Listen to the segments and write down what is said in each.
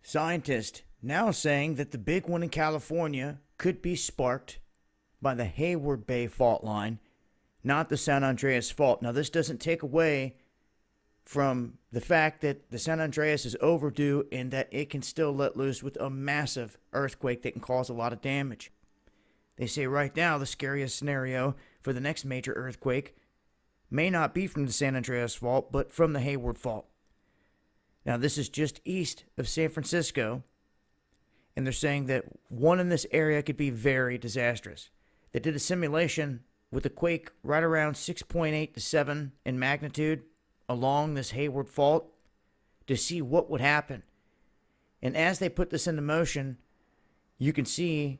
Scientists now saying that the big one in California could be sparked by the Hayward Bay fault line, not the San Andreas fault. Now, this doesn't take away from the fact that the San Andreas is overdue and that it can still let loose with a massive earthquake that can cause a lot of damage. They say right now the scariest scenario for the next major earthquake may not be from the San Andreas fault, but from the Hayward fault. Now, this is just east of San Francisco, and they're saying that one in this area could be very disastrous. They did a simulation with a quake right around 6.8 to 7 in magnitude along this Hayward fault to see what would happen. And as they put this into motion, you can see,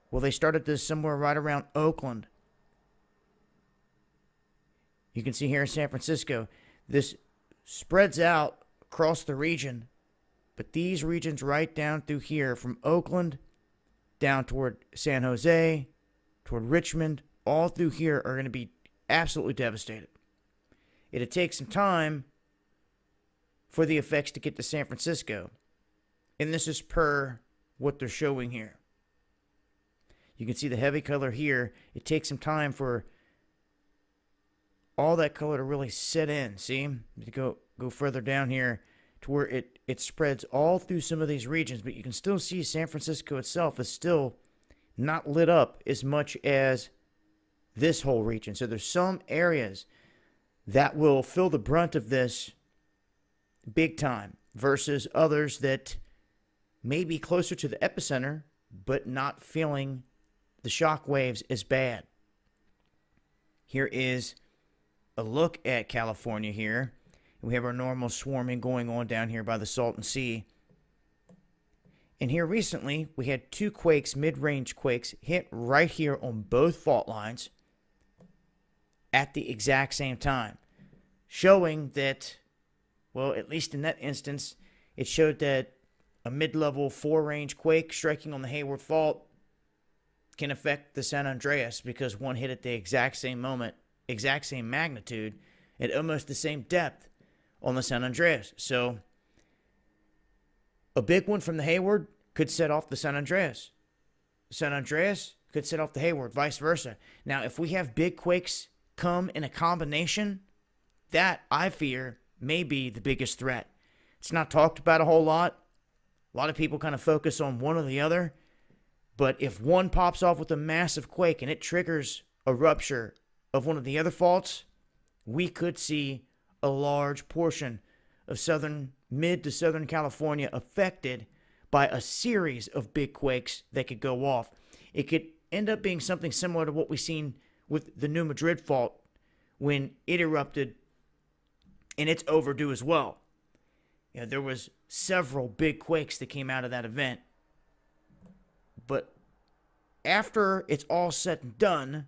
well, they started this somewhere right around Oakland. You can see here in San Francisco, this spreads out across the region, but these regions right down through here from Oakland down toward San Jose, toward Richmond, all through here are going to be absolutely devastated. It'll take some time for the effects to get to San Francisco, and this is per what they're showing here. You can see the heavy color here. It takes some time for all that color to really set in. See? Go further down here to where it spreads all through some of these regions, but you can still see San Francisco itself is still not lit up as much as this whole region. So there's some areas that will feel the brunt of this big time versus others that may be closer to the epicenter but not feeling the shock waves as bad. Here is a look at California here. We have our normal swarming going on down here by the Salton Sea. And here recently, we had two quakes, mid-range quakes, hit right here on both fault lines at the exact same time, showing that, well, at least in that instance, it showed that a mid-level 4-range quake striking on the Hayward fault can affect the San Andreas because one hit at the exact same moment, exact same magnitude, at almost the same depth on the San Andreas. So a big one from the Hayward could set off the San Andreas. San Andreas could set off the Hayward, vice versa. Now, if we have big quakes come in a combination, that, I fear, may be the biggest threat. It's not talked about a whole lot. A lot of people kind of focus on one or the other. But if one pops off with a massive quake and it triggers a rupture of one of the other faults, we could see a large portion of mid to southern California affected by a series of big quakes that could go off. It could end up being something similar to what we've seen with the New Madrid fault when it erupted, and it's overdue as well. You know, there was several big quakes that came out of that event. But after it's all said and done,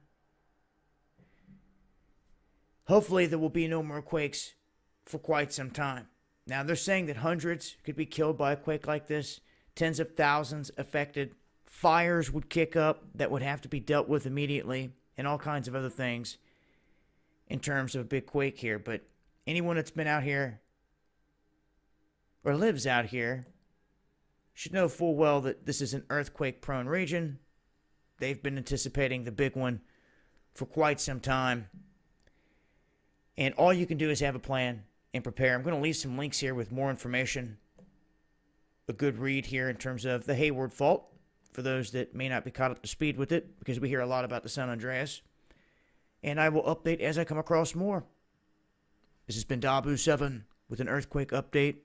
hopefully there will be no more quakes for quite some time. Now, they're saying that hundreds could be killed by a quake like this, tens of thousands affected, fires would kick up that would have to be dealt with immediately, and all kinds of other things in terms of a big quake here. But anyone that's been out here or lives out here should know full well that this is an earthquake-prone region. They've been anticipating the big one for quite some time. And all you can do is have a plan and prepare. I'm going to leave some links here with more information. A good read here in terms of the Hayward fault for those that may not be caught up to speed with it, because we hear a lot about the San Andreas. And I will update as I come across more. This has been Dabu7 with an earthquake update.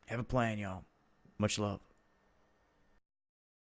Have a plan, y'all. Much love.